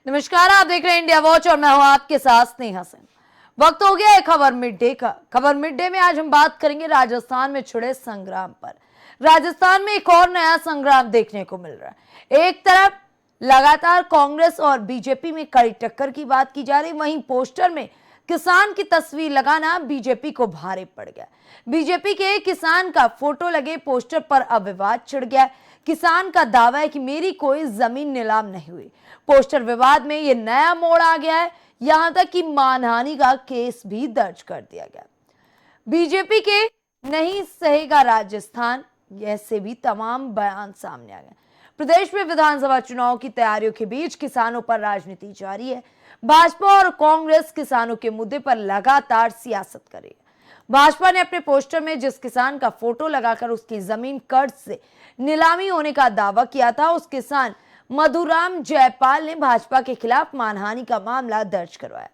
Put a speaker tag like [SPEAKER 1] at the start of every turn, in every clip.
[SPEAKER 1] नमस्कार, आप देख रहे हैं इंडिया वॉच और मैं हूं आपके साथ स्नेहा सिंह। वक्त हो गया है खबर मिड डे का। खबर मिड डे में आज हम बात करेंगे राजस्थान में छिड़े संग्राम पर। राजस्थान में एक और नया संग्राम देखने को मिल रहा है। एक तरफ लगातार कांग्रेस और बीजेपी में कड़ी टक्कर की बात की जा रही, वहीं पोस्टर में किसान की तस्वीर लगाना बीजेपी को भारी पड़ गया। बीजेपी के किसान का फोटो लगे पोस्टर पर अब विवाद छिड़ गया। किसान का दावा है कि मेरी कोई जमीन नीलाम नहीं हुई। पोस्टर विवाद में ये नया मोड़ आ गया है, यहां तक कि मानहानि का केस भी दर्ज कर दिया गया। बीजेपी के नहीं सहेगा राजस्थान ऐसे भी तमाम बयान सामने आ गए। प्रदेश में विधानसभा चुनाव की तैयारियों के बीच किसानों पर राजनीति जारी है। भाजपा और कांग्रेस किसानों के मुद्दे पर लगातार सियासत कर रही है। भाजपा ने अपने पोस्टर में जिस किसान का फोटो लगाकर उसकी जमीन कर्ज से नीलामी होने का दावा किया था, उस किसान मधुराम जयपाल ने भाजपा के खिलाफ मानहानि का मामला दर्ज करवाया।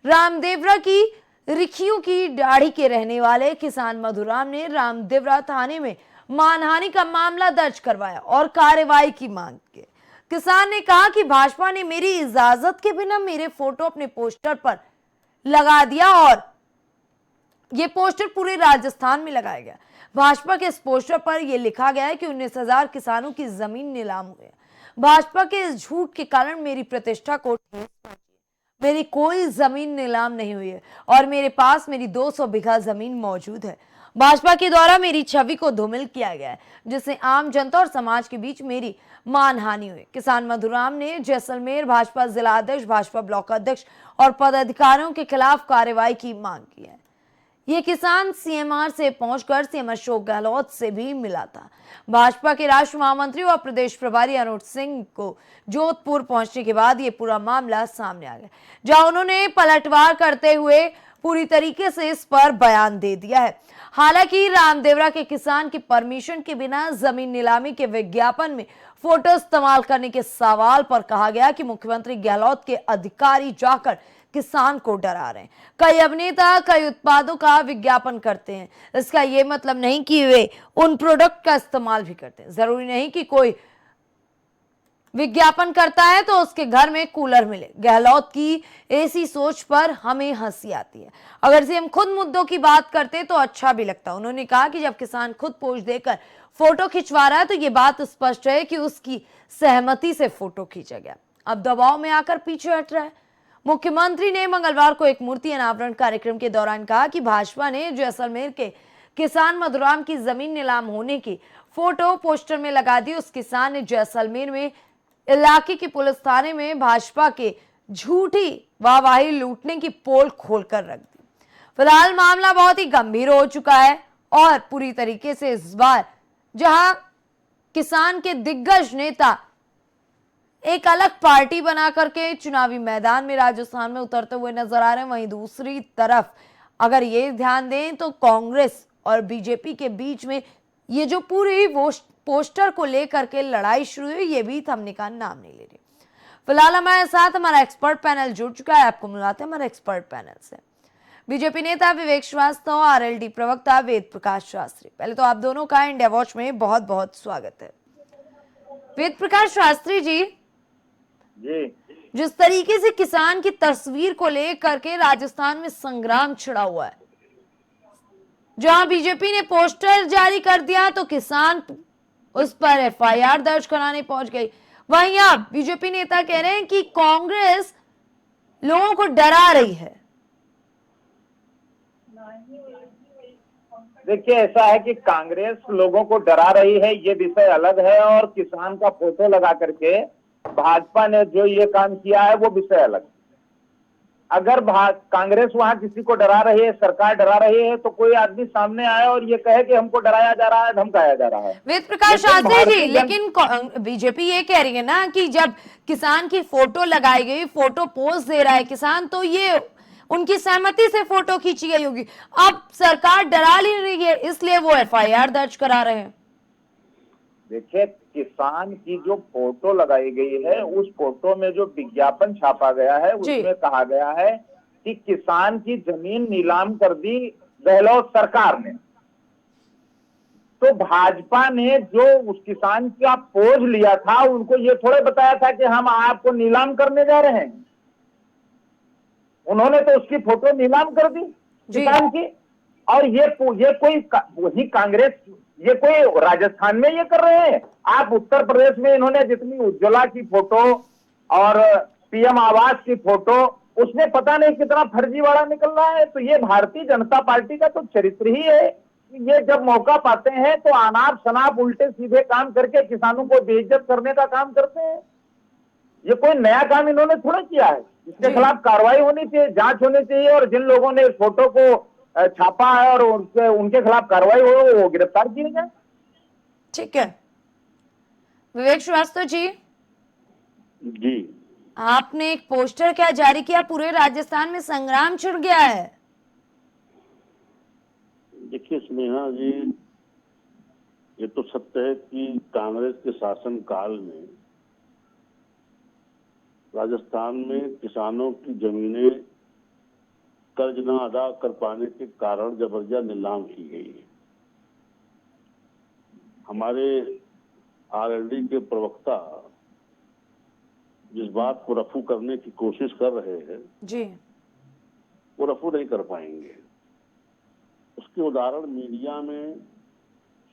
[SPEAKER 1] रामदेवरा की रिखियों की दाढ़ी के रहने वाले किसान मधुराम ने रामदेवरा थाने में मानहानि का मामला दर्ज करवाया और कार्रवाई की मांग की। किसान ने कहा कि भाजपा ने मेरी इजाजत के बिना मेरे फोटो अपने पोस्टर पर लगा दिया और ये पोस्टर पूरे राजस्थान में लगाया गया। भाजपा के इस पोस्टर पर यह लिखा गया है कि 19,000 किसानों की जमीन नीलाम हुई है। भाजपा के इस झूठ के कारण मेरी प्रतिष्ठा को ठेस पहुंची। मेरी कोई जमीन नीलाम नहीं हुई है और मेरे पास मेरी 200 बीघा जमीन मौजूद है। भाजपा के द्वारा मेरी छवि को धूमिल किया गया है, जिससे आम जनता और समाज के बीच मेरी मानहानि हुई। किसान मधुराम ने जैसलमेर भाजपा जिला अध्यक्ष, भाजपा ब्लॉक अध्यक्ष और पदाधिकारियों के खिलाफ कार्रवाई की मांग की है। ये किसान सीएमआर से पहुंचकर सीएम अशोक गहलोत से भी मिला था। भाजपा के राष्ट्रीय महामंत्री और प्रदेश प्रभारी अनुज सिंह को जोधपुर पहुंचने के बाद ये पूरा मामला सामने आ गया, जहां उन्होंने पलटवार करते हुए पूरी तरीके से इस पर बयान दे दिया है। हालांकि रामदेवरा के किसान की परमिशन के बिना जमीन नीलामी के विज्ञापन में फोटो इस्तेमाल करने के सवाल पर कहा गया कि मुख्यमंत्री गहलोत के अधिकारी जाकर किसान को डरा रहे हैं। कई अभिनेता कई उत्पादों का विज्ञापन करते हैं, इसका यह मतलब नहीं कि वे उन प्रोडक्ट का इस्तेमाल भी करते हैं। जरूरी नहीं कि कोई विज्ञापन करता है तो उसके घर में कूलर मिले। गहलोत की ऐसी सोच पर हमें हंसी आती है। अगर सीएम खुद मुद्दों की बात करते तो अच्छा भी लगता। उन्होंने कहा कि जब किसान खुद पोस्ट देकर फोटो खिंचवा रहा है तो ये बात स्पष्ट है कि उसकी सहमति से फोटो खींचा गया। अब दबाव में आकर पीछे हट रहा है। मुख्यमंत्री ने मंगलवार को एक मूर्ति अनावरण कार्यक्रम के दौरान कहा कि भाजपा ने जैसलमेर के किसान मधुराम की जमीन नीलाम होने की फोटो पोस्टर में लगा दी। उस किसान ने जैसलमेर में इलाके की पुलिस थाने में भाजपा के झूठी वाहवाही लूटने की पोल खोलकर रख दी। फिलहाल मामला बहुत ही गंभीर हो चुका है और पूरी तरीके से इस बार जहां किसान के दिग्गज नेता एक अलग पार्टी बना करके चुनावी मैदान में राजस्थान में उतरते हुए नजर आ रहे हैं, वहीं दूसरी तरफ अगर ये ध्यान दें तो कांग्रेस और बीजेपी के बीच में ये जो पूरी पोस्टर को लेकर के लड़ाई शुरू हुई, ये भी थमने का नाम नहीं ले रही। फिलहाल हमारे साथ हमारा एक्सपर्ट पैनल जुड़ चुका है, आपको मिलाते हैं हमारे एक्सपर्ट पैनल से। बीजेपी नेता विवेक श्रीवास्तव, आरएलडी प्रवक्ता वेद प्रकाश शास्त्री। पहले तो आप दोनों का इंडिया वॉच में बहुत बहुत स्वागत है। वेद प्रकाश शास्त्री जी, जिस तरीके से किसान की तस्वीर को लेकर के राजस्थान में संग्राम छिड़ा हुआ है, जहां बीजेपी ने पोस्टर जारी कर दिया तो किसान उस पर एफआईआर दर्ज कराने पहुंच गई। वहीं अब बीजेपी नेता कह रहे हैं कि कांग्रेस लोगों को डरा रही है।
[SPEAKER 2] देखिए, ऐसा है कि कांग्रेस लोगों को डरा रही है, ये विषय अलग है, और किसान का फोटो लगा करके भाजपा ने जो ये काम किया है वो विषय अलग। अगर कांग्रेस वहां किसी को डरा रही है, सरकार डरा रही है, तो कोई आदमी सामने आए और ये कहे कि हमको डराया जा रहा है, धमकाया जा रहा है।
[SPEAKER 1] वेद प्रकाश शास्त्री जी, लेकिन बीजेपी ये कह रही है ना कि जब किसान की फोटो लगाई गई, फोटो पोस्ट दे रहा है किसान, तो ये उनकी सहमति से फोटो खींची गई होगी। अब सरकार डरा ले रही है, इसलिए वो एफआईआर दर्ज करा रहे हैं।
[SPEAKER 2] देखिए, किसान की जो फोटो लगाई गई है, उस फोटो में जो विज्ञापन छापा गया है उसमें कहा गया है कि किसान की जमीन नीलाम कर दी गहलोत सरकार ने। तो भाजपा ने जो उस किसान का पोज लिया था, उनको ये थोड़े बताया था कि हम आपको नीलाम करने जा रहे हैं। उन्होंने तो उसकी फोटो नीलाम कर दी किसान की। और ये कोई वही कांग्रेस, ये कोई राजस्थान में ये कर रहे हैं। आप उत्तर प्रदेश में इन्होंने जितनी उज्ज्वला की फोटो और पीएम आवास की फोटो, उसमें पता नहीं कितना फर्जीवाड़ा निकल रहा है। तो ये भारतीय जनता पार्टी का तो चरित्र ही है, ये जब मौका पाते हैं तो अनाप शनाप उल्टे सीधे काम करके किसानों को बेइज्जत करने का काम करते हैं। ये कोई नया काम इन्होंने थोड़ा किया है। इसके खिलाफ कार्रवाई होनी चाहिए, जांच होनी चाहिए, और जिन लोगों ने इस फोटो को छापा है और उनके खिलाफ कार्रवाई हो, वो गिरफ्तार किए जाए।
[SPEAKER 1] ठीक है विवेक श्रीवास्तव जी, आपने एक पोस्टर क्या जारी किया, पूरे राजस्थान में संग्राम छिड़ गया है।
[SPEAKER 3] देखिए स्नेहा जी, ये तो सत्य है कि कांग्रेस के शासन काल में राजस्थान में किसानों की जमीनें कर्ज न अदा कर पाने के कारण जबरदस्त नीलाम की गई है। हमारे आरएलडी के प्रवक्ता जिस बात को रफू करने की कोशिश कर रहे हैं
[SPEAKER 1] जी,
[SPEAKER 3] वो रफू नहीं कर पाएंगे। उसके उदाहरण मीडिया में,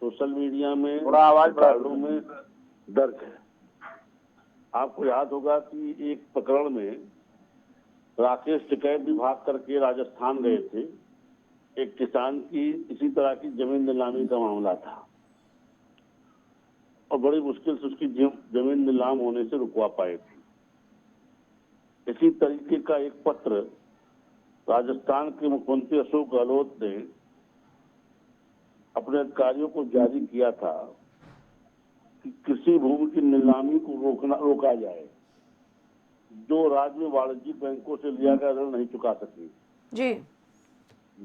[SPEAKER 3] सोशल मीडिया में,
[SPEAKER 2] थोड़ा आवाज
[SPEAKER 3] रिकॉर्डों में दर्ज है। आपको याद होगा कि एक प्रकरण में राकेश टिकैत भी भाग करके राजस्थान गए थे। एक किसान की इसी तरह की जमीन नीलामी का मामला था और बड़ी मुश्किल से उसकी जमीन नीलाम होने से रुकवा पाए थे। इसी तरीके का एक पत्र राजस्थान के मुख्यमंत्री अशोक गहलोत ने अपने अधिकारियों को जारी किया था कि कृषि भूमि की नीलामी को रोका जाए जो राज्य में वाणिज्यिक बैंकों से लिया गया ऋण नहीं चुका सके
[SPEAKER 1] जी,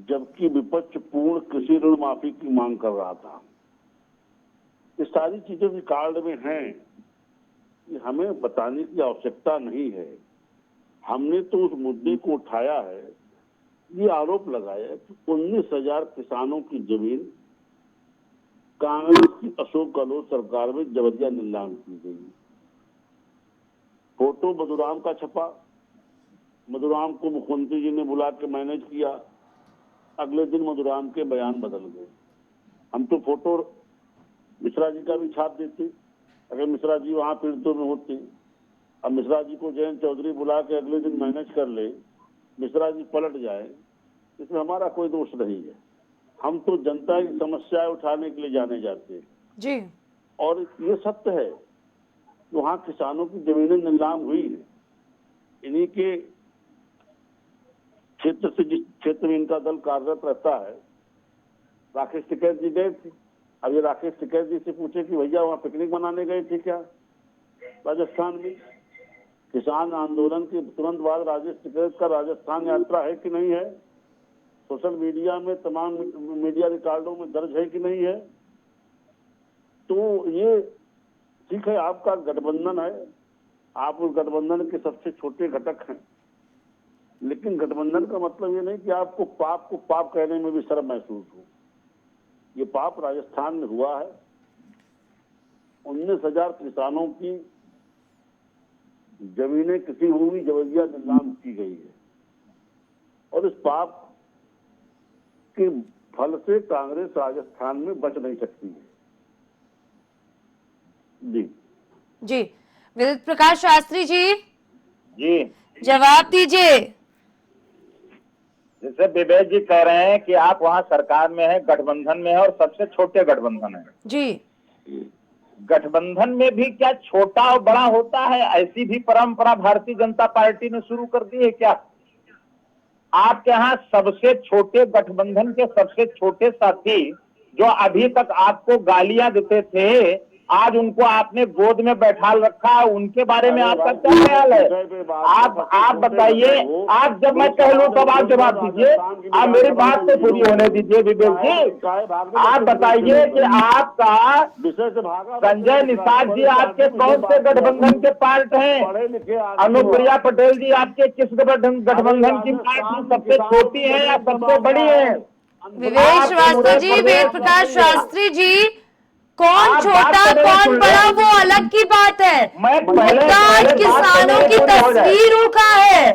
[SPEAKER 3] जबकि विपक्ष पूर्ण कृषि ऋण माफी की मांग कर रहा था। ये सारी चीजें रिकॉर्ड में हैं कि हमें बताने की आवश्यकता नहीं है। हमने तो उस मुद्दे को उठाया है, ये आरोप लगाया कि 19,000 किसानों की जमीन कांग्रेस की अशोक गहलोत सरकार में जबरदस्त नीलाम की गई। फोटो मधुराम का छपा, मधुराम को मुख्यमंत्री जी ने बुला के मैनेज किया, अगले दिन मधुराम के बयान बदल गए। हम तो फोटो मिश्रा जी का भी छाप देते अगर मिश्रा जी वहां पीड़ितों में होते। अब मिश्रा जी को जयंत चौधरी बुला के अगले दिन मैनेज कर ले, मिश्रा जी पलट जाए, इसमें हमारा कोई दोष नहीं है। हम तो जनता की समस्याएं उठाने के लिए जाने जाते हैं
[SPEAKER 1] जी।
[SPEAKER 3] और ये सत्य है, वहां किसानों की जमीनें नीलाम हुई है। इन्हीं के क्षेत्र से, जिस क्षेत्र में इनका दल कार्यरत रहता है, राकेश टिकैत जी गए थे। अब ये राकेश टिकैत जी से पूछे कि भैया वहां पिकनिक मनाने गए थे क्या राजस्थान में? किसान आंदोलन के तुरंत बाद राकेश टिकैत का राजस्थान यात्रा है कि नहीं है? सोशल मीडिया में, तमाम मीडिया रिकॉर्डों में दर्ज है कि नहीं है? तो ये ठीक है, आपका गठबंधन है, आप उस गठबंधन के सबसे छोटे घटक हैं, लेकिन गठबंधन का मतलब ये नहीं कि आपको पाप कहने में भी शर्म महसूस हो। ये पाप राजस्थान में हुआ है। 19,000 किसानों की जमीनें, कृषि भूमि जबरदस्त नीलाम की गई है और इस पाप के फल से कांग्रेस राजस्थान में बच नहीं सकती है। जी
[SPEAKER 1] जी, विद्युत प्रकाश शास्त्री जी,
[SPEAKER 2] जी
[SPEAKER 1] जवाब दीजिए।
[SPEAKER 2] जैसे विवेक जी कह रहे हैं कि आप वहां सरकार में हैं, गठबंधन में है और सबसे छोटे गठबंधन है
[SPEAKER 1] जी।
[SPEAKER 2] गठबंधन में भी क्या छोटा और बड़ा होता है? ऐसी भी परंपरा भारतीय जनता पार्टी ने शुरू कर दी है क्या? आपके यहाँ सबसे छोटे गठबंधन के सबसे छोटे साथी जो अभी तक आपको गालियां देते थे, आज उनको आपने गोद में बैठा रखा, उनके बारे में आपका क्या ख्याल है? आप बताइए। आप जब मैं कह लूं तब आप जवाब दीजिए। आप मेरी बात तो पूरी होने दीजिए विवेक जी। आप बताइए कि आपका संजय निषाद जी आपके कौन से गठबंधन के पार्ट हैं? अनुप्रिया पटेल जी आपके किस गठबंधन की पार्ट में सबसे छोटी है या सबसे बड़ी है?
[SPEAKER 1] विवेक श्रीवास्तव जी, वेद प्रकाश शास्त्री जी, कौन
[SPEAKER 2] आप
[SPEAKER 1] छोटा
[SPEAKER 2] बात करें,
[SPEAKER 1] कौन
[SPEAKER 2] सुन
[SPEAKER 1] बड़ा
[SPEAKER 2] ले।
[SPEAKER 1] वो अलग की बात है।
[SPEAKER 2] मैं पहले
[SPEAKER 1] मुद्दा आज
[SPEAKER 2] बात
[SPEAKER 1] किसानों
[SPEAKER 2] करने
[SPEAKER 1] की
[SPEAKER 2] पूरी हो जाए।
[SPEAKER 1] तस्वीरों का है।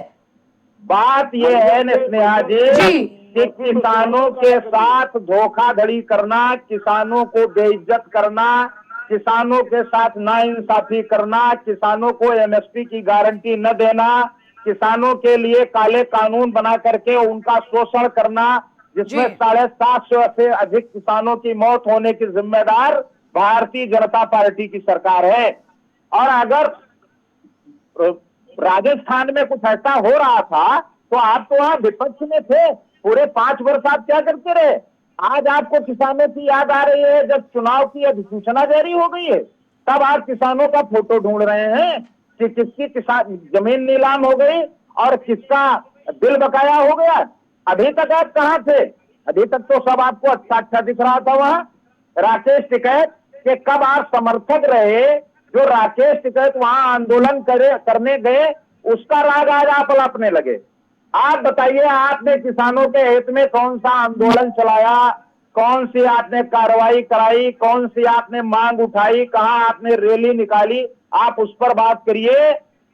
[SPEAKER 2] बात यह है स्नेहा
[SPEAKER 1] जी।
[SPEAKER 2] जी कि किसानों के साथ धोखाधड़ी करना, किसानों को बेइज्जत करना, किसानों के साथ नाइंसाफी करना, किसानों को एमएसपी की गारंटी न देना, किसानों के लिए काले कानून बना करके उनका शोषण करना, जिसमें
[SPEAKER 1] जी।
[SPEAKER 2] 750 से अधिक किसानों की मौत होने की जिम्मेदार भारतीय जनता पार्टी की सरकार है। और अगर राजस्थान में कुछ ऐसा हो रहा था तो आप तो वहां विपक्ष में थे, पूरे 5 वर्ष आप क्या करते रहे? आज आपको किसानों की याद आ रही है जब चुनाव की अधिसूचना जारी हो गई है, तब आप किसानों का फोटो ढूंढ रहे हैं कि किसकी किसान जमीन नीलाम हो गई और किसका बिल बकाया हो गया। अभी तक आप कहां थे? अभी तक तो सब आपको अच्छा अच्छा दिख रहा था वहां। राकेश टिकैत के कब आप समर्थक रहे? जो राकेश टिकैत वहां आंदोलन करने गए, उसका राग आज आप अलापने लगे। आप बताइए, आपने किसानों के हित में कौन सा आंदोलन चलाया? कौन सी आपने कार्रवाई कराई? कौन सी आपने मांग उठाई? कहां आपने रैली निकाली? आप उस पर बात करिए।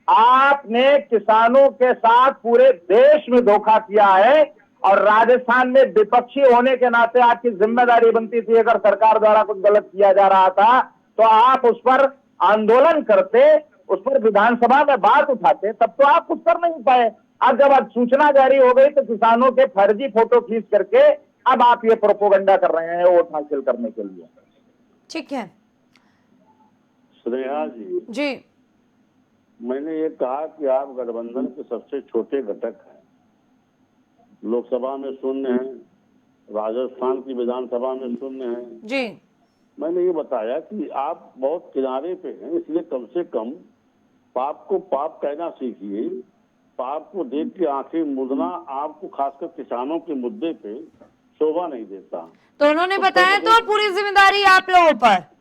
[SPEAKER 2] आपने किसानों के साथ पूरे देश में धोखा किया है और राजस्थान में विपक्षी होने के नाते आपकी जिम्मेदारी बनती थी, अगर सरकार द्वारा कुछ गलत किया जा रहा था तो आप उस पर आंदोलन करते, उस पर विधानसभा में बात उठाते, तब तो आप कुछ कर नहीं पाए। अब जब अब सूचना जारी हो गई तो किसानों के फर्जी फोटो खींच करके अब आप ये प्रोपोगंडा कर रहे हैं वोट हासिल करने के लिए।
[SPEAKER 1] ठीक है
[SPEAKER 3] स्नेहा जी,
[SPEAKER 1] जी।
[SPEAKER 3] मैंने ये कहा कि आप गठबंधन के सबसे छोटे घटक हैं। लोकसभा में शून्य है, राजस्थान की विधानसभा में शून्य है।
[SPEAKER 1] जी।
[SPEAKER 3] मैंने ये बताया कि आप बहुत किनारे पे हैं, इसलिए कम से कम पाप को पाप कहना सीखिए। पाप को देख के आंखें मूंदना आपको खासकर किसानों के मुद्दे पे शोभा नहीं देता।
[SPEAKER 1] तो उन्होंने बताया तो पूरी जिम्मेदारी आप लोगों पर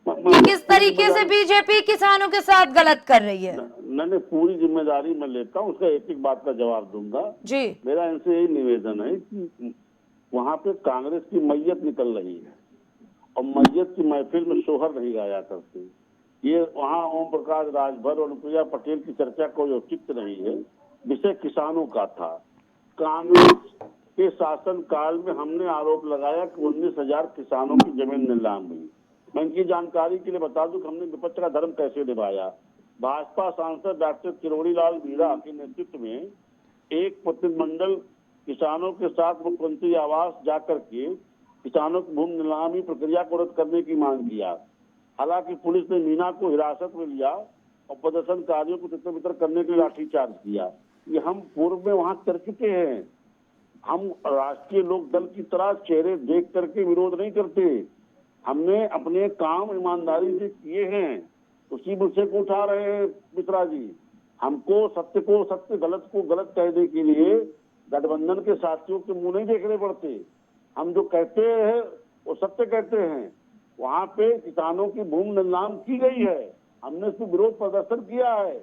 [SPEAKER 1] कि किस तरीके से बीजेपी किसानों के साथ गलत कर रही है।
[SPEAKER 3] मैंने पूरी जिम्मेदारी मैं लेता हूँ, उसका एक एक बात का जवाब दूंगा।
[SPEAKER 1] जी।
[SPEAKER 3] मेरा इनसे यही निवेदन है कि वहाँ पे कांग्रेस की मैयत निकल रही है और मैयत की महफिल में शोहर नहीं गाया करते। ये वहाँ ओम प्रकाश राजभर और अनुप्रिया पटेल की चर्चा कोई औचित्य नहीं है। विषय किसानों का था। कांग्रेस के शासन काल में हमने आरोप लगाया कि 19,000 किसानों की जमीन नीलाम हुई। मैं इनकी जानकारी के लिए बता दूं कि हमने विपक्ष का धर्म कैसे निभाया। भाजपा सांसद डॉक्टर किरोड़ी लाल मीणा के नेतृत्व में एक प्रतिनिधिमंडल किसानों के साथ मुख्यमंत्री आवास जाकर के किसानों की भूमि नीलामी प्रक्रिया को रद्द करने की मांग किया। हालांकि पुलिस ने मीणा को हिरासत में लिया और प्रदर्शनकारियों को तितर बितर करने के लिए लाठीचार्ज किया। ये हम पूर्व में वहां कर चुके हैं। हम राष्ट्रीय लोक दल की तरह चेहरे देख करके विरोध नहीं करते। हमने अपने काम ईमानदारी से किए हैं। उसी मुद्दे को उठा रहे हैं मिश्रा जी। हमको सत्य को सत्य, गलत को गलत कहने के लिए गठबंधन के साथियों के मुंह नहीं देखने पड़ते। हम जो कहते हैं वो सत्य कहते हैं। वहां पे किसानों की भूमि नीलाम की गई है, हमने इसमें विरोध प्रदर्शन किया है।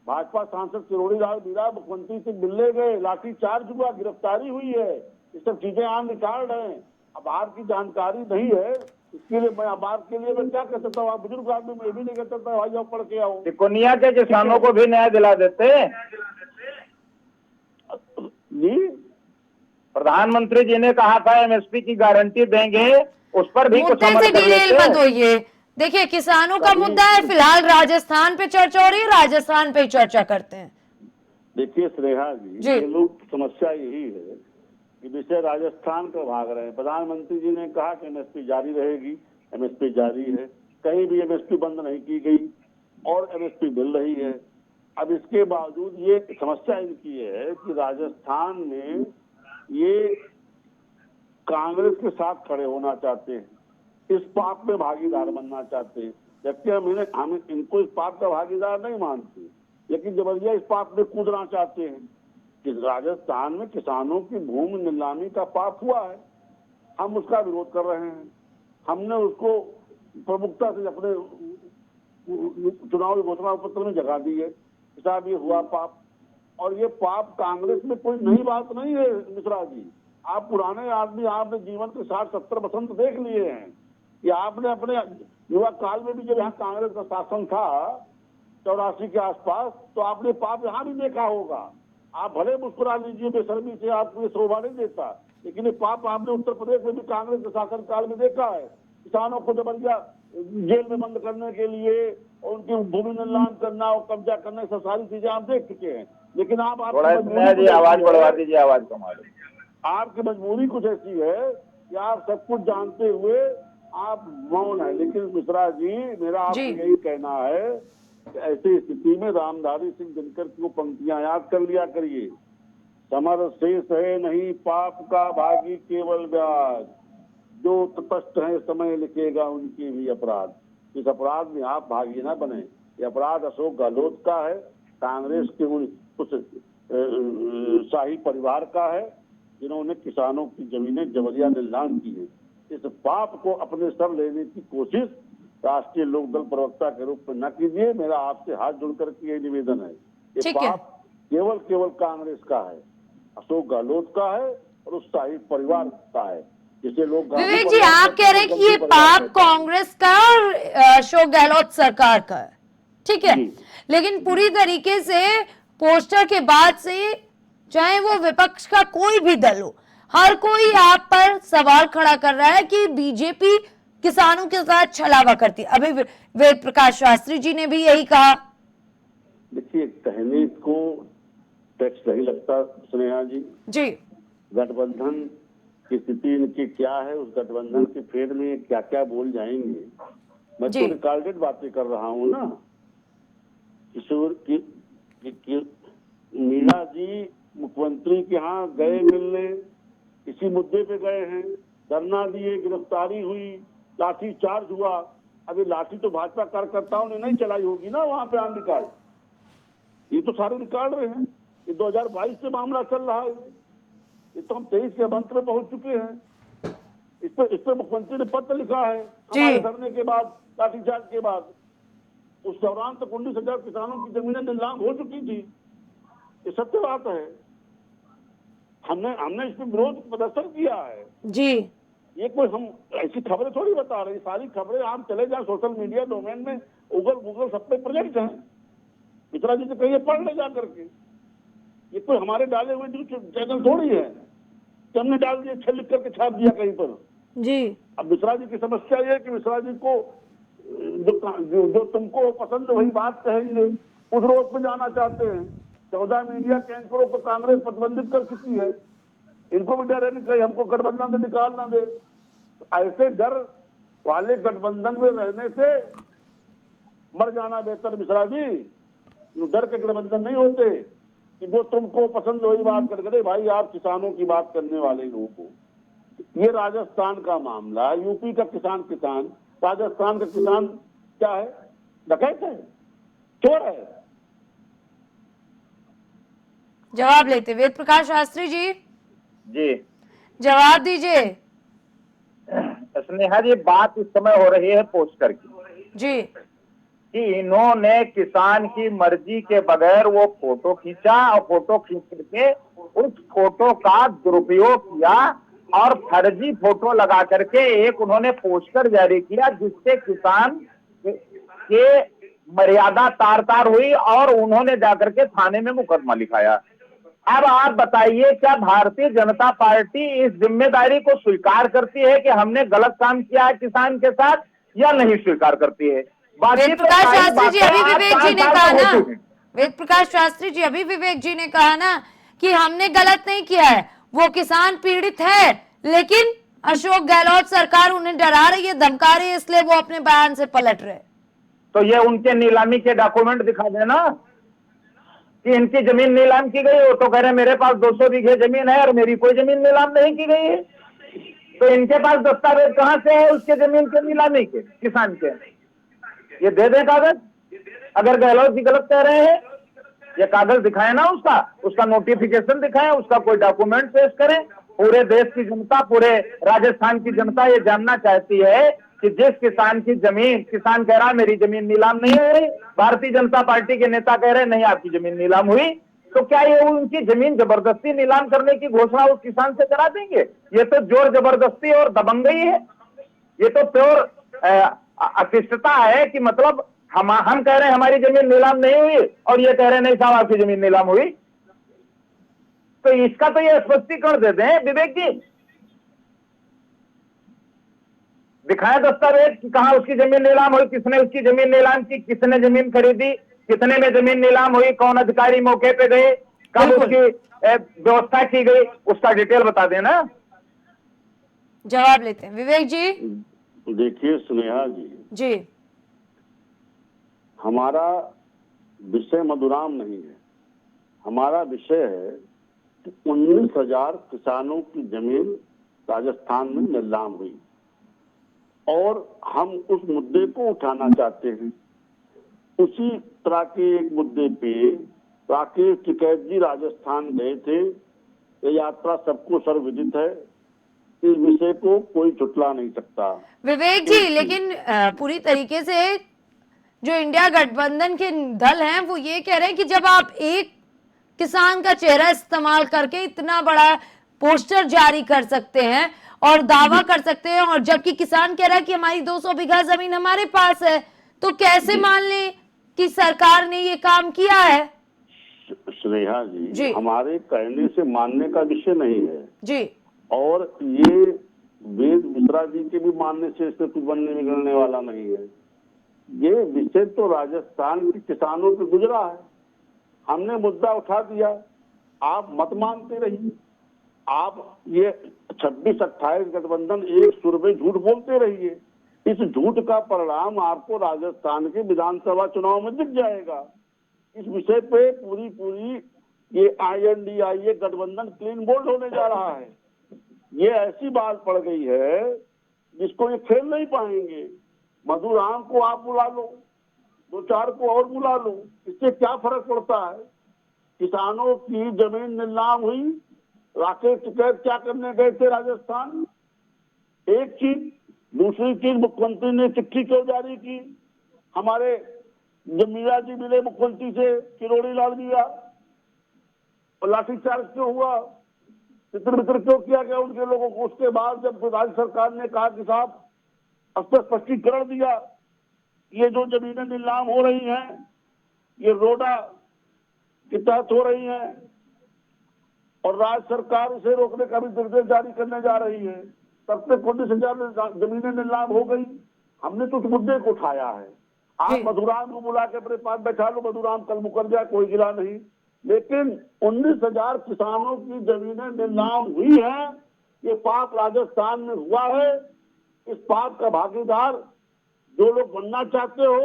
[SPEAKER 3] भाजपा सांसद किरोड़ी लाल मीणा मुख्यमंत्री से मिलने गए, लाठीचार्ज हुआ, गिरफ्तारी हुई है। ये सब चीजें ऑन रिकॉर्ड हैं। अब आपकी जानकारी नहीं है, इसके लिए मैं अब के लिए मैं क्या कह सकता हूँ? आप बुजुर्ग आदमी, मैं भी नहीं कह सकता भाई जाओ पढ़ के आओ।
[SPEAKER 2] तिकोनिया के किसानों को भी न्याय दिला देते
[SPEAKER 3] जी।
[SPEAKER 2] प्रधानमंत्री जी ने कहा था एमएसपी की गारंटी देंगे, उस पर भी कुछ
[SPEAKER 1] मुद्दे
[SPEAKER 2] अमल
[SPEAKER 1] से
[SPEAKER 2] कर
[SPEAKER 1] डिटेल
[SPEAKER 2] लेते।
[SPEAKER 1] मत होइए। देखिए, किसानों का मुद्दा है, फिलहाल राजस्थान पे चर्चा हो रही है, राजस्थान पे ही चर्चा करते हैं।
[SPEAKER 3] देखिए स्नेहा जी, ये लोग समस्या यही है कि विषय राजस्थान का भाग रहे हैं। प्रधानमंत्री जी ने कहा कि एमएसपी जारी रहेगी, एमएसपी जारी है। कहीं भी एमएसपी बंद नहीं की गई और एमएसपी मिल रही है। अब इसके बावजूद ये समस्या इनकी है कि राजस्थान में ये कांग्रेस के साथ खड़े होना चाहते हैं, इस पाप में भागीदार बनना चाहते हैं। जबकि हम इनको इस पाप का भागीदार नहीं मानते, लेकिन जबरदस्ती इस पाप में कूदना चाहते हैं कि राजस्थान में किसानों की भूमि नीलामी का पाप हुआ है। हम उसका विरोध कर रहे हैं। हमने उसको प्रमुखता से अपने चुनावी घोषणा पत्र में जगह दी है। साहब ये हुआ पाप, और ये पाप कांग्रेस में कोई नई बात नहीं है मिश्रा जी। आप पुराने आदमी, आपने जीवन के 60-70 बसंत देख लिए हैं कि आपने अपने युवा काल में भी जब यहाँ कांग्रेस का शासन था 84 के आसपास, तो आपने पाप यहाँ भी देखा होगा। आप भले मुस्कुरा लीजिए, बेशर्मी से आपको ये शोभा नहीं देता, लेकिन ये पाप आपने उत्तर प्रदेश में भी कांग्रेस के शासन काल में देखा है। किसानों को जबरदस्ती जेल में बंद करने के लिए और उनकी भूमि नीलाम करना और कब्जा करने से सारी चीजें आप देख चुके हैं। लेकिन आप
[SPEAKER 2] जी आवाज बढ़वा दीजिए, आवाज कमा लीजिए।
[SPEAKER 3] आपकी मजबूरी कुछ ऐसी है कि आप सब कुछ जानते हुए आप मौन है। लेकिन मिश्रा जी, मेरा आपसे यही कहना है कि ऐसी स्थिति में रामधारी सिंह दिनकर की वो पंक्तियां याद कर लिया करिए, समर शेष है नहीं पाप का भागी केवल ब्याज, जो तटस्थ है समय लिखेगा उनके भी अपराध। इस अपराध में आप भागी ना बने। ये अपराध अशोक गहलोत का है, कांग्रेस के उस शाही परिवार का है जिन्होंने किसानों की जमीनें जबरिया नीलाम की है। इस पाप को अपने सर लेने की कोशिश राष्ट्रीय लोकदल प्रवक्ता के रूप में न कीजिए। मेरा आपसे हाथ जोड़कर के ये निवेदन है, ये पाप केवल कांग्रेस का है, अशोक गहलोत का है और उस शाही परिवार का है जिसे लोग।
[SPEAKER 1] विवेक जी, आप कह रहे हैं कि ये पाप कांग्रेस का और अशोक गहलोत सरकार का है, ठीक है, लेकिन पूरी तरीके से पोस्टर के बाद से चाहे वो विपक्ष का कोई भी दल हो, हर कोई आप पर सवाल खड़ा कर रहा है कि बीजेपी किसानों के साथ छलावा करती है। अभी वेद प्रकाश शास्त्री जी ने भी यही कहा।
[SPEAKER 3] देखिए, कहने को टैक्स नहीं लगता स्नेहा जी। गठबंधन की स्थिति इनकी क्या है, उस गठबंधन के फेर में क्या क्या बोल जाएंगे। मैं तो रिकॉर्डेड बातें कर रहा हूँ ना। किशोर की मीणा जी मुख्यमंत्री के यहाँ गए मिलने, इसी मुद्दे पे गए हैं, धरना दिए, गिरफ्तारी हुई, लाठी चार्ज हुआ। अभी लाठी तो भाजपा कार्यकर्ताओं ने नहीं चलाई होगी ना वहां पे ऑन रिकॉर्ड, ये तो सारे रिकॉर्ड रहे हैं। ये 2022 से मामला चल रहा है, ये तो हम 23 के अंत में पहुंच चुके हैं। इस पर मुख्यमंत्री ने पत्र लिखा है हमारे धरने के बाद, लाठीचार्ज के बाद। उस दौरान तक 19,000 किसानों की जमीनें नीलाम हो चुकी थी, ये सत्य बात है। हमने इस पर विरोध प्रदर्शन किया है
[SPEAKER 1] जी।
[SPEAKER 3] ये कोई हम ऐसी खबरें थोड़ी बता रहे हैं, सारी खबरें आप चले जाए सोशल मीडिया डोमेन में, गूगल सब पे प्रोजेक्ट है। मिश्रा जी से कहिए पढ़ ले जा करके, ये कोई हमारे डाले हुए न्यूज चैनल थोड़ी है कि हमने डाल दिया, छल लिख करके छाप दिया कहीं पर
[SPEAKER 1] जी।
[SPEAKER 3] अब मिश्रा जी की समस्या ये है कि मिश्रा जी को जो तुमको पसंद वही बात कहेंगे, उस रोड पे जाना चाहते हैं। 14 मीडिया के एंकरों को कांग्रेस प्रतिबंधित कर चुकी है, इनको भी डर है नहीं कहीं हमको गठबंधन से निकाल ना दे। ऐसे डर वाले गठबंधन में रहने से मर जाना बेहतर मिश्रा जी। डर के गठबंधन नहीं होते कि जो तुमको पसंद वही बात कर भाई आप किसानों की बात करने वाले लोगों को। ये राजस्थान का मामला, यूपी का किसान, राजस्थान का किसान क्या है, डकैत है, चोर है।
[SPEAKER 1] जवाब लेते वेद प्रकाश शास्त्री जी जवाब दीजिए।
[SPEAKER 2] स्नेहा जी, बात इस समय हो रही है पोस्टर की
[SPEAKER 1] जी,
[SPEAKER 2] कि इन्होंने किसान की मर्जी के बगैर वो फोटो खींचा और फोटो खींच करके उस फोटो का दुरुपयोग किया और फर्जी फोटो लगा करके एक उन्होंने पोस्टर जारी किया जिससे किसान के मर्यादा तार हुई और उन्होंने जाकर के थाने में मुकदमा लिखाया। अब आप बताइए, क्या भारतीय जनता पार्टी इस जिम्मेदारी को स्वीकार करती है कि हमने गलत काम किया है किसान के साथ, या नहीं स्वीकार करती है?
[SPEAKER 1] वेद प्रकाश शास्त्री जी अभी विवेक जी ने कहा ना, वेद प्रकाश शास्त्री जी अभी विवेक जी ने कहा ना कि हमने गलत नहीं किया है, वो किसान पीड़ित है, लेकिन अशोक गहलोत सरकार उन्हें डरा रही है, धमका रही है, इसलिए वो अपने बयान से पलट रहे।
[SPEAKER 2] तो ये उनके नीलामी के डॉक्यूमेंट दिखा देना कि इनकी जमीन नीलाम की गई हो, तो कह रहे मेरे पास 200 बीघे जमीन है और मेरी कोई जमीन नीलाम नहीं की गई है। तो इनके पास दस्तावेज कहां से है उसके जमीन के नीलामी के, किसान के? ये दे दें कागज, अगर गहलोत जी गलत कह रहे हैं, ये कागज दिखाए ना, उसका नोटिफिकेशन दिखाएं, उसका कोई डॉक्यूमेंट पेश करें। पूरे देश की जनता, पूरे राजस्थान की जनता ये जानना चाहती है कि जिस किसान की जमीन, किसान कह रहा है मेरी जमीन नीलाम नहीं हो रही, भारतीय जनता पार्टी के नेता कह रहे हैं नहीं आपकी जमीन नीलाम हुई, तो क्या ये उनकी जमीन जबरदस्ती नीलाम करने की घोषणा उस किसान से करा देंगे? ये तो जोर जबरदस्ती और दबंगई है। ये तो प्योर अशिष्टता है कि मतलब हम कह रहे हैं हमारी जमीन नीलाम नहीं हुई और ये कह रहे हैं नहीं साहब आपकी जमीन नीलाम हुई। तो इसका तो ये स्पष्टीकरण दे दें विवेक जी, दिखाएं दस्तावेज कि कहां उसकी जमीन नीलाम हुई, किसने उसकी जमीन नीलाम की, किसने जमीन खरीदी, कितने में जमीन नीलाम हुई, कौन अधिकारी मौके पे गए, कब
[SPEAKER 1] बिल्कुल।
[SPEAKER 2] उसकी व्यवस्था की गई, उसका डिटेल बता देना।
[SPEAKER 1] जवाब लेते हैं विवेक जी।
[SPEAKER 3] देखिए स्नेहा जी,
[SPEAKER 1] जी
[SPEAKER 3] हमारा विषय मधुराम नहीं है, हमारा विषय है कि 19,000 किसानों की जमीन राजस्थान में नीलाम हुई और हम उस मुद्दे को उठाना चाहते हैं। उसी तरह के एक मुद्दे पे राकेश टिकैत जी राजस्थान गए थे। ये यात्रा सबको सर्वविदित है, इस विषय को कोई झुटला नहीं सकता।
[SPEAKER 1] विवेक जी, लेकिन पूरी तरीके से जो इंडिया गठबंधन के दल हैं वो ये कह रहे हैं कि जब आप एक किसान का चेहरा इस्तेमाल करके इतना बड़ा पोस्टर जारी कर सकते हैं और दावा कर सकते हैं, और जबकि किसान कह रहा है कि हमारी 200 बीघा जमीन हमारे पास है, तो कैसे मान लें कि सरकार ने ये काम किया है?
[SPEAKER 3] स्नेहा
[SPEAKER 1] जी।
[SPEAKER 3] जी, हमारे कहने से मानने का विषय नहीं है
[SPEAKER 1] जी
[SPEAKER 3] और ये वेद मिश्रा जी के भी मानने से स्थिति बनने बिगड़ने वाला नहीं है। ये विषय तो राजस्थान के किसानों पे गुजरा है, हमने मुद्दा उठा दिया, आप मत मानते रहिए। आप ये 26-28 गठबंधन एक सुर में झूठ बोलते रहिए। इस झूठ का परिणाम आपको राजस्थान के विधानसभा चुनाव में दिख जाएगा। इस विषय पे पूरी ये INDIA गठबंधन क्लीन बोल्ड होने जा रहा है। ये ऐसी बात पड़ गई है जिसको ये खेल नहीं पाएंगे। मधुराम को आप बुला लो, 2-4 को और बुला लो, इससे क्या फर्क पड़ता है? किसानों की जमीन नीलाम हुई, राकेश टिकैत क्या करने गए थे राजस्थान, एक चीज। दूसरी चीज, मुख्यमंत्री ने चिट्ठी क्यों जारी की? हमारे जब मीरा जी मिले मुख्यमंत्री से, किरोड़ी लाल मीरा, और लाठीचार्ज क्यों हुआ, चित्र वित्र क्यों किया गया उनके लोगों को? उसके बाद जब राज्य सरकार ने कहा कि साहब स्पष्टीकरण दिया, ये जो जमीनें नीलाम हो रही हैं ये रोडा के तहत हो रही हैं और राज्य सरकार इसे रोकने का भी निर्देश जारी करने जा रही है, तब तक 19,000 जमीनें नीलाम हो गई। हमने तो उस मुद्दे को उठाया है। आप मधुराम को बुला के अपने पास बैठा लो, मधुराम कल मुकर जाए, कोई गिला नहीं, लेकिन 19,000 किसानों की जमीनें नीलाम हुई हैं। ये पाप राजस्थान में हुआ है। इस पाप का भागीदार जो लोग बनना चाहते हो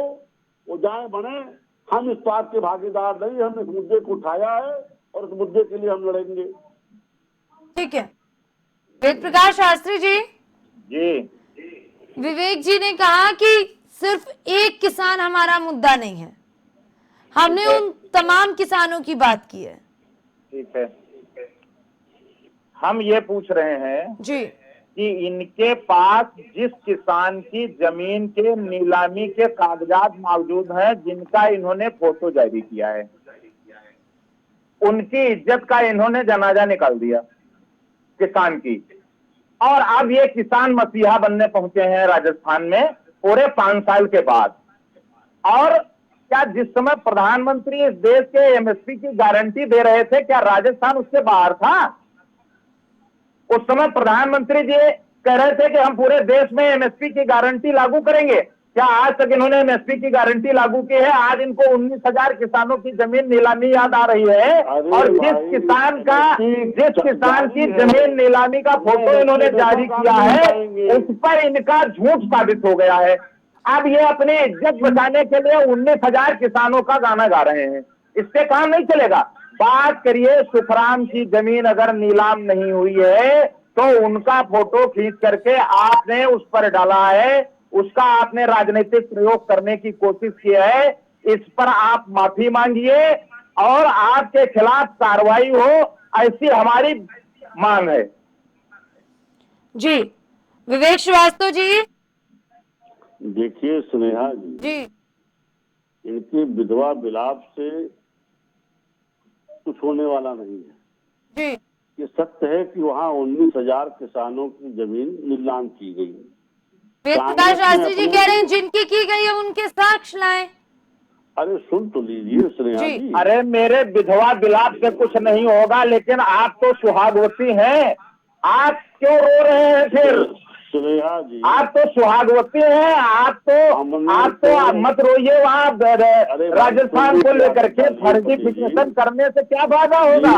[SPEAKER 3] वो जाए बने। हम इस पाप के भागीदार नहीं, हमने इस मुद्दे को उठाया है और इस मुद्दे के लिए हम लड़ेंगे।
[SPEAKER 1] ठीक है। वेद प्रकाश शास्त्री जी,
[SPEAKER 2] जी
[SPEAKER 1] विवेक जी ने कहा कि सिर्फ एक किसान हमारा मुद्दा नहीं है, हमने उन तमाम किसानों की बात की है।
[SPEAKER 2] ठीक है, हम ये पूछ रहे हैं
[SPEAKER 1] जी
[SPEAKER 2] कि इनके पास जिस किसान की जमीन के नीलामी के कागजात मौजूद हैं, जिनका इन्होंने फोटो जारी किया है, उनकी इज्जत का इन्होंने जनाजा निकाल दिया किसान की। और अब ये किसान मसीहा बनने पहुंचे हैं राजस्थान में पूरे 5 साल के बाद। और क्या जिस समय प्रधानमंत्री इस देश के MSP की गारंटी दे रहे थे, क्या राजस्थान उससे बाहर था? उस समय प्रधानमंत्री जी कह रहे थे कि हम पूरे देश में MSP की गारंटी लागू करेंगे। क्या आज तक इन्होंने MSP की गारंटी लागू की है? आज इनको 19,000 किसानों की जमीन नीलामी याद आ रही है, और जिस किसान की जमीन नीलामी का फोटो इन्होंने जारी किया है उस पर इनका झूठ साबित हो गया है। अब ये अपनी इज्जत बचाने के लिए 19,000 किसानों का गाना गा रहे हैं। इससे काम नहीं चलेगा। बात करिए, सुखराम की जमीन अगर नीलाम नहीं हुई है तो उनका फोटो खींच करके आपने उस पर डाला है, उसका आपने राजनीतिक प्रयोग करने की कोशिश की है। इस पर आप माफी मांगिए और आपके खिलाफ कार्रवाई हो, ऐसी हमारी मांग है।
[SPEAKER 1] जी विवेक श्रीवास्तव जी।
[SPEAKER 3] देखिए स्नेहा जी,
[SPEAKER 1] जी
[SPEAKER 3] इनके विधवा विलाप से कुछ होने वाला नहीं है।
[SPEAKER 1] जी।
[SPEAKER 3] ये सत्य है कि वहाँ 19,000 किसानों की जमीन नीलाम की गई।
[SPEAKER 1] वेद प्रकाश शास्त्री जी कह रहे हैं जिनकी की गई है उनके साक्ष्य लाएं।
[SPEAKER 3] अरे सुन तो लीजिए स्नेहा
[SPEAKER 1] जी।
[SPEAKER 3] जी।
[SPEAKER 2] अरे मेरे विधवा विलाप से कुछ नहीं होगा, लेकिन आप तो सुहागवती हैं, आप क्यों रो रहे हैं फिर?
[SPEAKER 3] स्नेहा जी,
[SPEAKER 2] आप तो सुहागवती हैं, आप तो मत रोइए। वहाँ राजस्थान को लेकर के फर्जीफिकेशन करने से क्या फायदा होगा?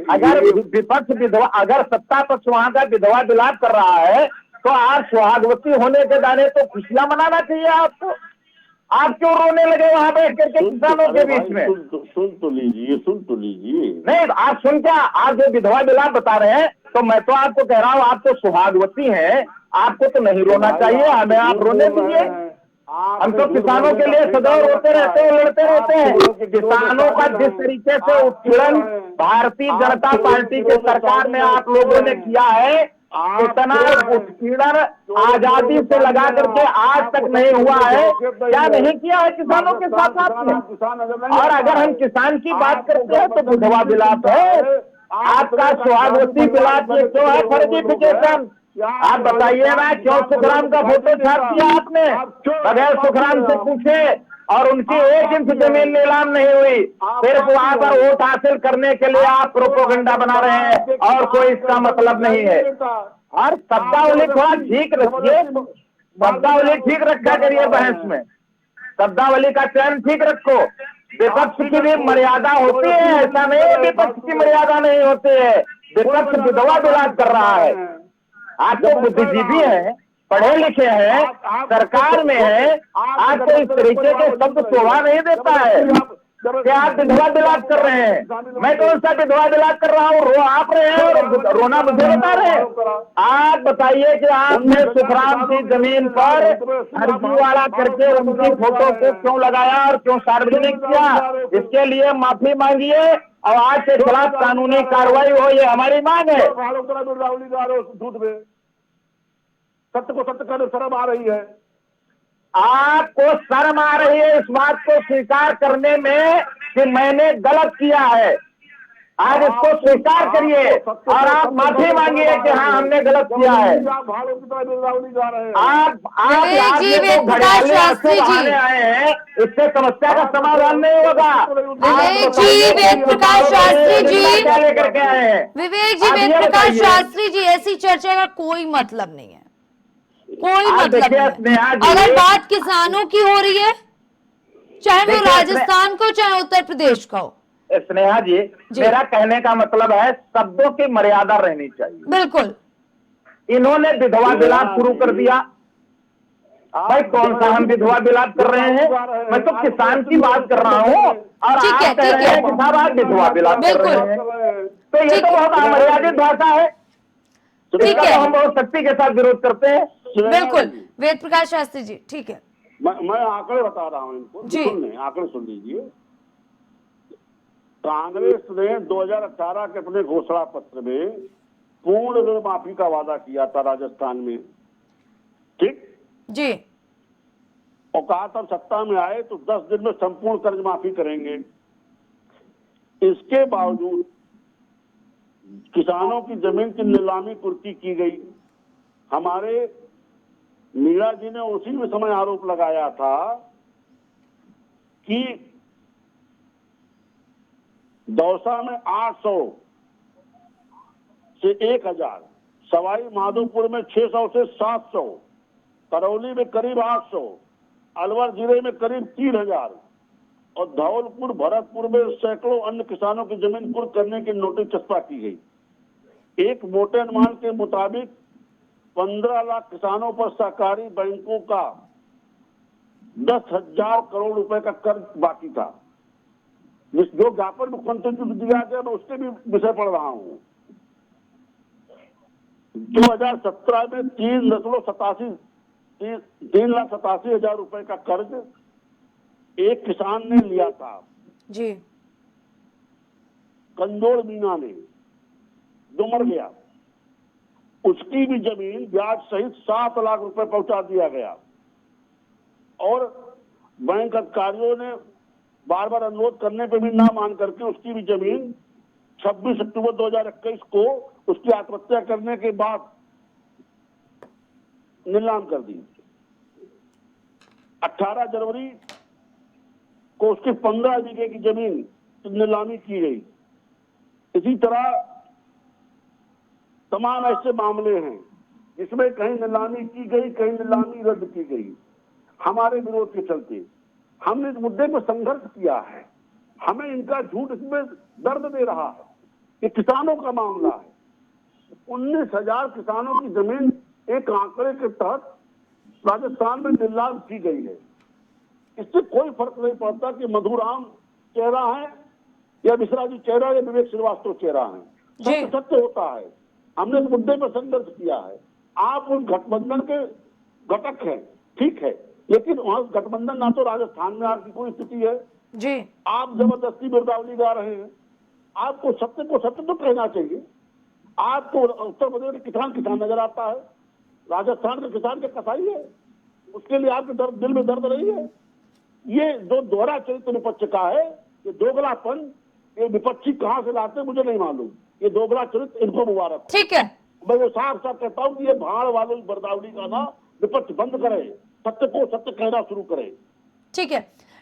[SPEAKER 2] अगर विपक्ष विधवा, अगर सत्ता पक्ष वहाँ का विधवा विलाप कर रहा है तो आप सुहागवती होने के दाने तो खुशियां मनाना चाहिए आपको। आप क्यों रोने लगे वहां बैठ करके किसानों के बीच में?
[SPEAKER 3] सुन तो लीजिए।
[SPEAKER 2] नहीं, आप सुन क्या, आप जो विधवा विलाप बता रहे हैं, तो मैं तो आपको कह रहा हूँ आप तो सुहागवती हैं, आपको तो नहीं रोना चाहिए, हमें आप रोने दीजिए। हम तो किसानों के लिए सदैव रोते रहते हैं, लड़ते रहते हैं। किसानों का जिस तरीके से उत्पीड़न भारतीय जनता पार्टी के सरकार में आप लोगों ने किया है, इतना उत्पीड़न आजादी से लगा करके आज तक नहीं हुआ है। क्या नहीं किया है किसानों के साथ आपने? और अगर हम किसान की बात करते हैं तो विधवा विलाप है, आपका सुहागवती विलाप ये क्यों है? फर्जीफिकेशन आप बताइए ना, क्यों सुखराम का फोटो छाप दिया आपने? बगैर सुखराम से पूछे, और उनकी 1 इंच जमीन नीलाम नहीं हुई, सिर्फ वहां पर वोट हासिल करने के लिए आप प्रोपोगंडा बना रहे हैं, और कोई इसका मतलब नहीं है। और शब्दावली थोड़ा ठीक रखिए, शब्दावली ठीक रखा करिए बहस में, शब्दावली का चयन ठीक रखो। विपक्ष की भी मर्यादा होती है, ऐसा नहीं है विपक्ष की मर्यादा नहीं होती है। विपक्ष विधवा विलाप कर रहा है। आप तो बुद्धिजीवी हैं, पढ़े लिखे हैं, सरकार में हैं, आपको इस तरीके के शब्द शोभा नहीं देता है कि आप विधवा विलाप कर रहे हैं। मैं कौन सा विधवा विलाप कर रहा हूँ? रो आप रहे हैं और रोना मुझे बता रहे हैं। आप बताइए कि आपने सुखराम की जमीन पर फर्जीवाड़ा करके उनकी फोटो को क्यों लगाया और क्यों सार्वजनिक किया? इसके लिए माफी मांगिए और आज के खिलाफ कानूनी कार्रवाई हो, ये हमारी मांग है।
[SPEAKER 3] सत्य को सत्य कहने शर्म आ रही है।
[SPEAKER 2] आपको शर्म आ रही है इस बात को स्वीकार करने में कि मैंने गलत किया है। आज इसको स्वीकार करिए और आप माफी मांगिए कि हाँ हमने गलत किया है। आप
[SPEAKER 1] विवेक जी, वेद प्रकाश शास्त्री जी
[SPEAKER 2] आए हैं, इससे समस्या का समाधान नहीं होगा।
[SPEAKER 1] विवेक जी, वेद प्रकाश शास्त्री जी
[SPEAKER 2] क्या लेकर के आए हैं?
[SPEAKER 1] विवेक जी,
[SPEAKER 2] आप
[SPEAKER 1] वेद
[SPEAKER 2] ये
[SPEAKER 1] प्रकाश
[SPEAKER 2] बताइए।
[SPEAKER 1] शास्त्री जी, ऐसी चर्चा का कोई मतलब नहीं है, कोई
[SPEAKER 2] आप
[SPEAKER 1] मतलब
[SPEAKER 2] देखिए
[SPEAKER 1] नहीं
[SPEAKER 2] स्नेहा
[SPEAKER 1] है।
[SPEAKER 2] जी,
[SPEAKER 1] अगर बात किसानों की हो रही है, चाहे वो
[SPEAKER 2] देखिए
[SPEAKER 1] राजस्थान को चाहे उत्तर प्रदेश का हो।
[SPEAKER 2] स्नेहा जी, मेरा कहने का मतलब है शब्दों की मर्यादा रहनी चाहिए।
[SPEAKER 1] बिल्कुल।
[SPEAKER 2] इन्होंने विधवा विलाप शुरू कर दिया। भाई कौन सा हम विधवा विलाप कर रहे हैं? मैं तो किसान की बात कर रहा हूँ और
[SPEAKER 1] ठीक है,
[SPEAKER 2] आप कह रहे हैं कि साहब आप विधवा विलाप कर रहे हैं। तो ये तो बहुत अमर्यादित भाषा है,
[SPEAKER 1] ठीक
[SPEAKER 2] इसका
[SPEAKER 1] है।
[SPEAKER 2] तो हम बहुत सख्ती के साथ विरोध करते हैं।
[SPEAKER 1] बिल्कुल वेद प्रकाश शास्त्री जी, ठीक है।
[SPEAKER 3] मैं आंकड़े बता रहा हूँ इनको,
[SPEAKER 1] जी।
[SPEAKER 3] सुन लें, आंकड़े सुन लीजिए। कांग्रेस ने 2018 के अपने घोषणा पत्र में पूर्ण ऋण माफी का वादा किया था राजस्थान में, ठीक
[SPEAKER 1] जी।
[SPEAKER 3] और कहा था सत्ता में आए तो 10 दिन में संपूर्ण कर्ज माफी करेंगे। इसके बावजूद किसानों की जमीन की नीलामी कुर्की की गई। हमारे मीणा जी ने उसी में समय आरोप लगाया था कि दौसा में 800 से 1000, सवाई माधोपुर में 600 से 700, करौली में करीब 800, अलवर जिले में करीब 3000 और धौलपुर भरतपुर में सैकड़ों अन्य किसानों की जमीन कुर्क करने की नोटिस चस्पा की गई। एक मोटे अनुमान के मुताबिक 15 लाख किसानों पर सहकारी बैंकों का 10,000 करोड़ रुपए का कर्ज बाकी था। जो ज्ञापन मुख्यमंत्री को दिया गया मैं उसके भी विषय पढ़ रहा हूँ। 2017 में 3,87,000 रुपए का कर्ज एक किसान ने लिया था
[SPEAKER 1] जी।
[SPEAKER 3] कंजोड़ मीना ने, जो मर गया। उसकी भी जमीन ब्याज सहित 7 लाख रुपए पहुंचा दिया गया और बैंक अधिकारियों ने बार बार अनुरोध करने पे भी ना मान करके उसकी भी जमीन 26 अक्टूबर 2021 को उसकी आत्महत्या करने के बाद नीलाम कर दी। 18 जनवरी को उसकी 15 बीघे की जमीन नीलामी की गई। इसी तरह तमाम ऐसे मामले हैं जिसमें कहीं नीलामी की गई, कहीं नीलामी रद्द की गई। हमारे विरोध के चलते हमने इस मुद्दे पर संघर्ष किया है। हमें इनका झूठ इसमें दर्द दे रहा है। ये किसानों का मामला है। 19,000 किसानों की जमीन एक आंकड़े के तहत राजस्थान में नीलाम की गई है। इससे कोई फर्क नहीं पड़ता कि मधुराम चेहरा है या मिश्रा जी चेहरा या विवेक श्रीवास्तव चेहरा है। सत्य सत्य होता है। हमने इस मुद्दे पर संघर्ष किया है। आप उस गठबंधन के घटक हैं, ठीक है, लेकिन वहां गठबंधन ना तो राजस्थान में आपकी कोई स्थिति है
[SPEAKER 1] जी।
[SPEAKER 3] आप जबरदस्ती गिरदावरी गा रहे हैं। आपको सत्य को सत्य तो कहना चाहिए। आपको उत्तर प्रदेश में किसान नजर आता है, राजस्थान के किसान के कसाई है, उसके लिए आपके दर्द दिल में दर्द नहीं है। ये जो दोहरा चरित्र विपक्ष का है, ये दोगलापन, ये विपक्षी कहां से लाते मुझे नहीं मालूम। ये दोगला चरित्र इनको मुबारक।
[SPEAKER 1] ठीक है,
[SPEAKER 3] मैं वो साफ साफ कहता हूँ कि ये भाड़ वालों की बर्दावली का ना विपक्ष बंद करे, सत्य को सत्य कहना शुरू करे। ठीक है।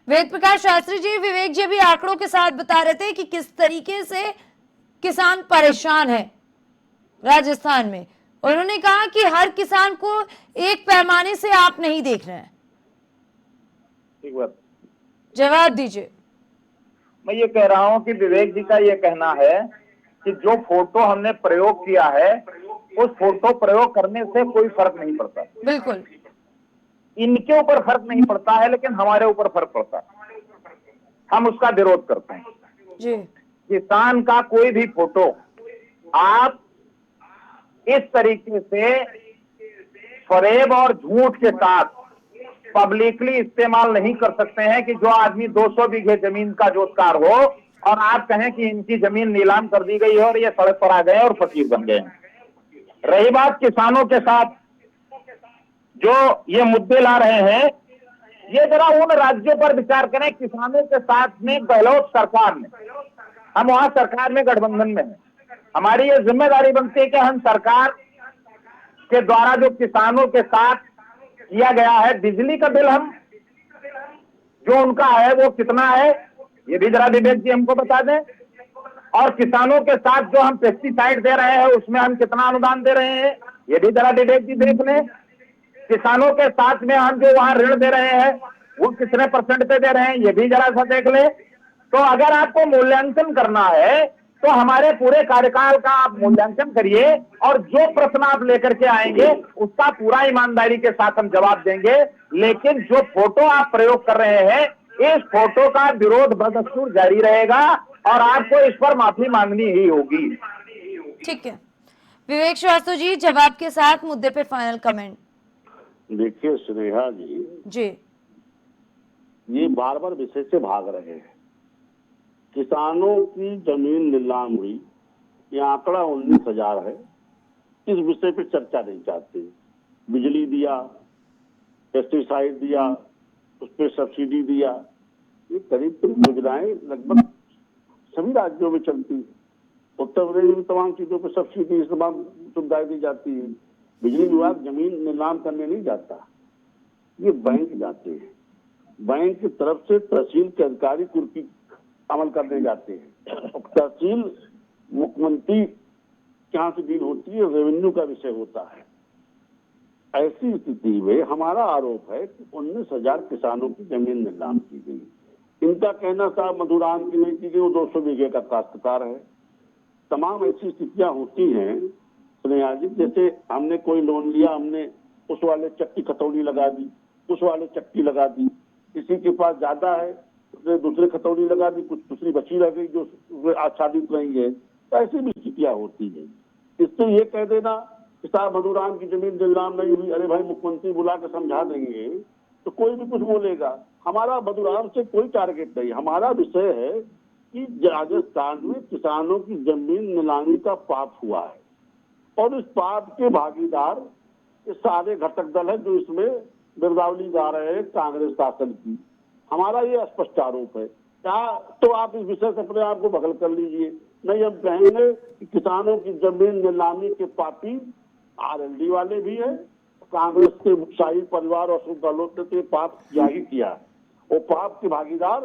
[SPEAKER 1] वेद प्रकाश शास्त्री जी, विवेक जी भी आंकड़ों के साथ बता रहे थे कि किस तरीके से किसान परेशान है राजस्थान में। उन्होंने कहा कि हर किसान को एक पैमाने से आप नहीं देख रहे हैं।
[SPEAKER 2] ठीक बात,
[SPEAKER 1] जवाब दीजिए।
[SPEAKER 2] मैं ये कह रहा हूं कि विवेक जी का ये कहना है कि जो फोटो हमने प्रयोग किया है उस फोटो प्रयोग करने से कोई फर्क नहीं पड़ता।
[SPEAKER 1] बिल्कुल,
[SPEAKER 2] इनके ऊपर फर्क नहीं पड़ता है, लेकिन हमारे ऊपर फर्क पड़ता है। हम उसका विरोध करते हैं
[SPEAKER 1] जी।
[SPEAKER 2] किसान का कोई भी फोटो आप इस तरीके से फरेब और झूठ के साथ पब्लिकली इस्तेमाल नहीं कर सकते हैं कि जो आदमी 200 बीघे जमीन का जोतकार हो और आप कहें कि इनकी जमीन नीलाम कर दी गई है और ये सड़क पर आ गए और फकीर बन गए। रही बात किसानों के साथ जो ये मुद्दे ला रहे हैं, ये जरा उन राज्यों पर विचार करें किसानों के साथ में गहलोत सरकार में, हम वहां सरकार में गठबंधन में हैं। हमारी ये जिम्मेदारी बनती है कि हम सरकार के द्वारा जो किसानों के साथ किया गया है, बिजली का बिल हम जो उनका है वो कितना है ये भी जरा विवेक जी हमको बता दें, और किसानों के साथ जो हम पेस्टिसाइड दे रहे हैं उसमें हम कितना अनुदान दे रहे हैं ये भी जरा विवेक जी देख लें। किसानों के साथ में हम जो वहां ऋण दे रहे हैं वो कितने % पे दे रहे हैं ये भी जरा सा देख ले। तो अगर आपको मूल्यांकन करना है तो हमारे पूरे कार्यकाल का आप मूल्यांकन करिए और जो प्रश्न आप लेकर के आएंगे उसका पूरा ईमानदारी के साथ हम जवाब देंगे। लेकिन जो फोटो आप प्रयोग कर रहे हैं इस फोटो का विरोध बदस्तूर जारी रहेगा और आपको इस पर माफी मांगनी ही होगी।
[SPEAKER 1] ठीक है, विवेक श्रीवास्तव जी जवाब के साथ मुद्दे पे फाइनल कमेंट।
[SPEAKER 3] देखिए स्नेहा जी, ये बार बार विषय से भाग रहे हैं। किसानों की जमीन नीलाम हुई, ये आंकड़ा 19,000 है। इस विषय पे चर्चा नहीं चाहते। बिजली दिया, पेस्टिसाइड दिया, उस पर सब्सिडी दिया, ये करीब योजनाएं लगभग सभी राज्यों में चलती है। उत्तर प्रदेश में तमाम चीजों पर सब्सिडी, तमाम सुविधाएं दी जाती है। बिजली विभाग जमीन नीलाम करने नहीं जाता, ये बैंक जाते हैं। बैंक की तरफ से तहसील के अधिकारी कुर्की अमल करने जाते हैं। तहसील मुख्यमंत्री के यहाँ से डील होती है, रेवेन्यू का विषय होता है। ऐसी स्थिति में हमारा आरोप है कि 19,000 किसानों की जमीन नीलाम की गई। इनका कहना साहब मधुराम की नहीं की गई, वो 200 बीघे का काश्तकार है। तमाम ऐसी स्थितियां होती हैं स्नेहा जी, जैसे हमने कोई लोन लिया, हमने उस वाले चक्की खतौनी लगा दी, उस वाले चक्की लगा दी, किसी के पास ज्यादा है उसने दूसरे खतौनी लगा दी, कुछ दूसरी बची रह गई जो आच्छादित नहीं है। तो ऐसी भी स्थितियां होती है। इससे ये कह देना कि साहब मधुराम की जमीन नीलाम नहीं हुई, अरे भाई मुख्यमंत्री बुला कर समझा देंगे, तो कोई भी कुछ बोलेगा। हमारा मधुराम से कोई टारगेट नहीं। हमारा विषय है कि राजस्थान में किसानों की जमीन नीलामी का पाप हुआ है और इस पाप के भागीदार ये सारे घटक दल है जो इसमें गिरदावरी गा रहे हैं कांग्रेस शासन की। हमारा ये स्पष्ट आरोप है। या तो आप इस विषय से अपने आप को बगल कर लीजिए। नहीं, हम कहेंगे कि किसानों की जमीन नीलामी के पापी आरएलडी वाले भी है, कांग्रेस के शाही परिवार और अशोक गहलोत ने तो ये पाप जारी किया है। वो पाप के भागीदार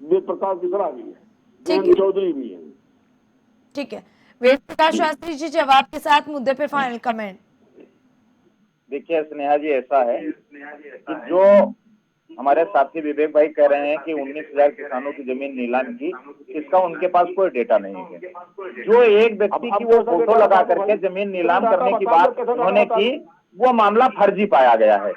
[SPEAKER 3] वेद प्रकाश मिश्रा भी है, जयंत चौधरी भी है।
[SPEAKER 1] ठीक है, वेद प्रकाश शास्त्री जी जवाब के साथ मुद्दे पे फाइनल कमेंट।
[SPEAKER 2] देखिए स्नेहा जी, ऐसा है कि जो हमारे साथी विवेक भाई कह रहे हैं कि 19,000 किसानों की जमीन नीलाम की, इसका उनके पास कोई डेटा नहीं है। जो एक व्यक्ति की वो फोटो लगा करके जमीन नीलाम करने की बात उन्होंने की, वो मामला फर्जी पाया गया है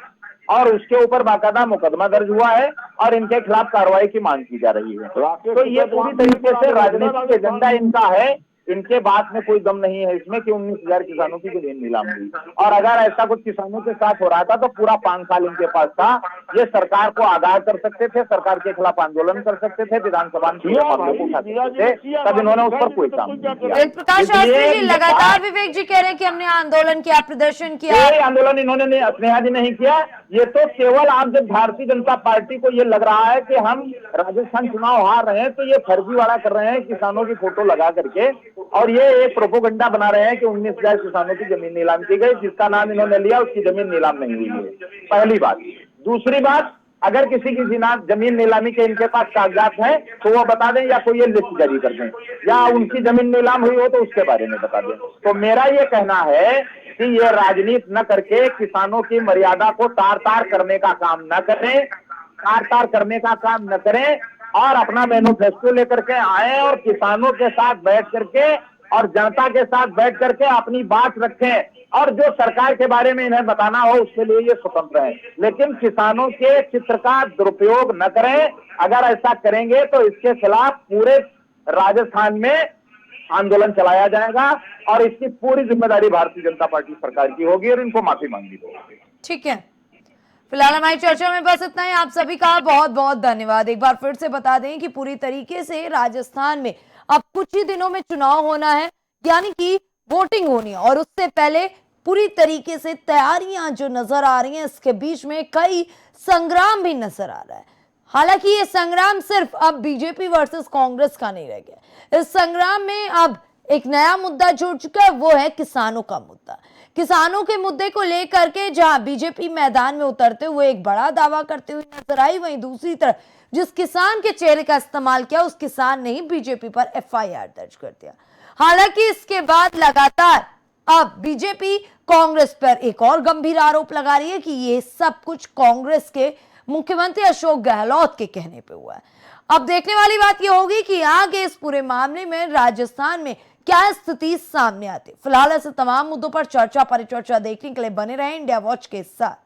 [SPEAKER 2] और उसके ऊपर बाकायदा मुकदमा दर्ज हुआ है और इनके खिलाफ कार्रवाई की मांग की जा रही है। तो ये पूरी तरीके से राजनीतिक एजेंडा इनका है। इनके बात में कोई दम नहीं है इसमें कि 19,000 किसानों की जमीन नीलाम हुई। और अगर ऐसा कुछ किसानों के साथ हो रहा था तो पूरा 5 साल इनके पास था। ये सरकार को आगाह कर सकते थे, सरकार के खिलाफ आंदोलन कर सकते थे, विधानसभा में उठा सकते थे, तब इन्होंने उस पर कोई काम नहीं किया।
[SPEAKER 1] वेद प्रकाश शास्त्री जी, लगातार विवेक जी कह रहे हैं कि हमने आंदोलन किया, प्रदर्शन किया।
[SPEAKER 2] कोई आंदोलन इन्होंने स्नेहा जी नहीं किया। ये तो केवल आप जब भारतीय जनता पार्टी को ये लग रहा है कि हम राजस्थान चुनाव हार रहे हैं तो ये फर्जीवाड़ा कर रहे हैं किसानों की फोटो लगा करके, और ये एक प्रोपोगंडा बना रहे हैं कि 19,000 किसानों की जमीन नीलाम की गई। जिसका नाम इन्होंने लिया उसकी जमीन नीलाम नहीं हुई है, पहली बात। दूसरी बात, अगर किसी की जमीन नीलामी के इनके पास कागजात हैं तो वो बता दें, या कोई ये लिस्ट जारी कर दें, या उनकी जमीन नीलाम हुई हो तो उसके बारे में बता दें। तो मेरा ये कहना है कि ये राजनीति न करके किसानों की मर्यादा को तार तार करने का काम न करें, तार करने का काम न करें, और अपना मैनिफेस्टो लेकर के आए और किसानों के साथ बैठ करके और जनता के साथ बैठ करके अपनी बात रखें, और जो सरकार के बारे में इन्हें बताना हो उसके लिए ये स्वतंत्र है, लेकिन किसानों के चित्र का दुरुपयोग न करें। अगर ऐसा करेंगे तो इसके खिलाफ पूरे राजस्थान में आंदोलन चलाया जाएगा और इसकी पूरी जिम्मेदारी भारतीय जनता पार्टी सरकार की होगी और इनको माफी मांगनी होगी।
[SPEAKER 1] ठीक है, फिलहाल हमारी चर्चा में बस इतना ही। आप सभी का बहुत बहुत धन्यवाद। एक बार फिर से बता दें कि पूरी तरीके से राजस्थान में अब कुछ ही दिनों में चुनाव होना है, यानी कि वोटिंग होनी है, और उससे पहले पूरी तरीके से तैयारियां जो नजर आ रही हैं, इसके बीच में कई संग्राम भी नजर आ रहा है। हालांकि ये संग्राम सिर्फ अब बीजेपी वर्सेस कांग्रेस का नहीं रह गया। इस संग्राम में अब एक नया मुद्दा जुड़ चुका है, वो है किसानों का मुद्दा। किसानों के मुद्दे को लेकर के जहां बीजेपी मैदान में उतरते हुए एक बड़ा दावा करते हुए नजर आई, वहीं दूसरी तरफ जिस किसान के चेहरे का इस्तेमाल किया उस किसान ने ही बीजेपी पर एफआईआर दर्ज कर दिया। हालांकि इसके बाद लगातार अब बीजेपी कांग्रेस पर एक और गंभीर आरोप लगा रही है कि ये सब कुछ कांग्रेस के मुख्यमंत्री अशोक गहलोत के कहने पे हुआ है। अब देखने वाली बात यह होगी कि आगे इस पूरे मामले में राजस्थान में क्या स्थिति सामने आती है। फिलहाल ऐसे तमाम मुद्दों पर चर्चा परिचर्चा देखने के लिए बने रहे इंडिया वॉच के साथ।